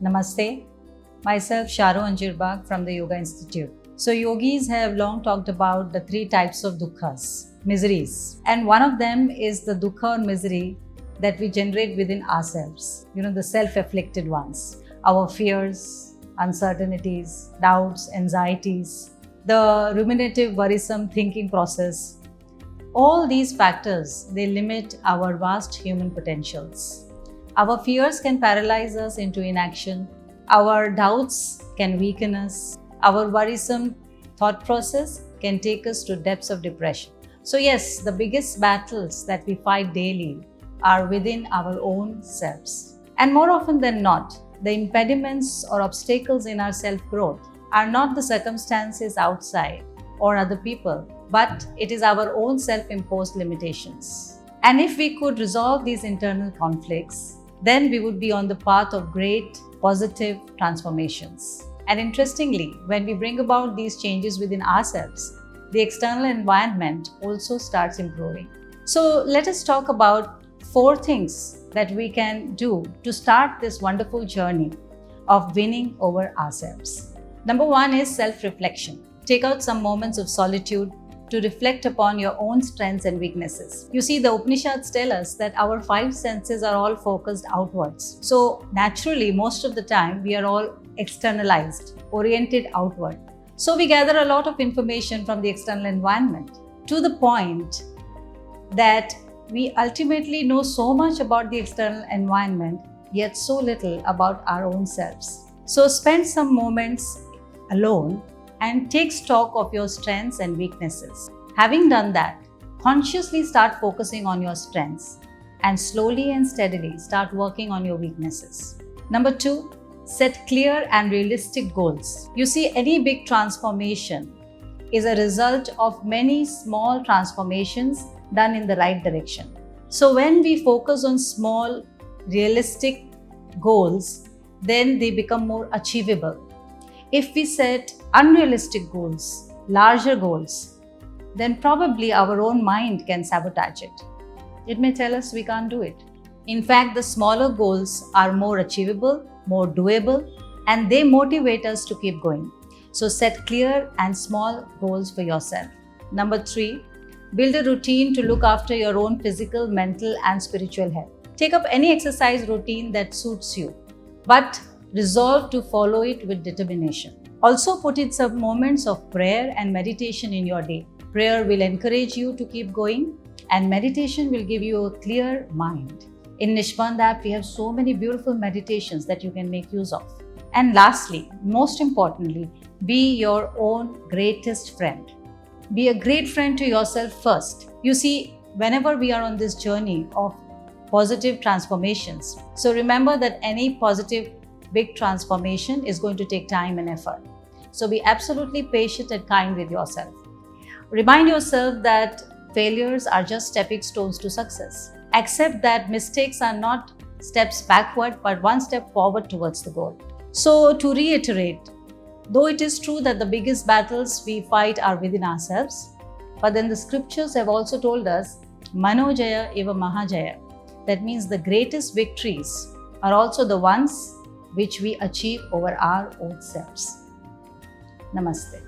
Namaste. Myself Sharu Anjirbag from the Yoga Institute. So yogis have long talked about the three types of dukkhas, miseries. And one of them is the dukkha or misery that we generate within ourselves. The self-afflicted ones. Our fears, uncertainties, doubts, anxieties, the ruminative, worrisome thinking process. All these factors, they limit our vast human potentials. Our fears can paralyze us into inaction. Our doubts can weaken us. Our worrisome thought process can take us to depths of depression. So yes, the biggest battles that we fight daily are within our own selves. And more often than not, the impediments or obstacles in our self-growth are not the circumstances outside or other people, but it is our own self-imposed limitations. And if we could resolve these internal conflicts, then we would be on the path of great positive transformations. And interestingly, when we bring about these changes within ourselves, the external environment also starts improving. So let us talk about 4 things that we can do to start this wonderful journey of winning over ourselves. Number 1 is self-reflection. Take out some moments of solitude to reflect upon your own strengths and weaknesses. You see, the Upanishads tell us that our 5 senses are all focused outwards. So naturally, most of the time, we are all externalized, oriented outward. So we gather a lot of information from the external environment to the point that we ultimately know so much about the external environment, yet so little about our own selves. So spend some moments alone and take stock of your strengths and weaknesses. Having done that, consciously start focusing on your strengths and slowly and steadily start working on your weaknesses. Number 2, set clear and realistic goals. You see, any big transformation is a result of many small transformations done in the right direction. So when we focus on small, realistic goals, then they become more achievable. If we set unrealistic goals, larger goals, then probably our own mind can sabotage it. It may tell us we can't do it. In fact, the smaller goals are more achievable, more doable, and they motivate us to keep going. So set clear and small goals for yourself. Number 3, build a routine to look after your own physical, mental, and spiritual health. Take up any exercise routine that suits you, but resolve to follow it with determination. Also put in some moments of prayer and meditation in your day. Prayer will encourage you to keep going, and meditation will give you a clear mind. In Nishbandh app, we have so many beautiful meditations that you can make use of. And lastly, most importantly, be your own greatest friend. Be a great friend to yourself first. You see, whenever we are on this journey of positive transformations, so remember that any positive big transformation is going to take time and effort. So be absolutely patient and kind with yourself. Remind yourself that failures are just stepping stones to success. Accept that mistakes are not steps backward, but one step forward towards the goal. So to reiterate, though it is true that the biggest battles we fight are within ourselves, but then the scriptures have also told us, Manojaya eva Mahajaya. That means the greatest victories are also the ones which we achieve over our own selves. Namaste.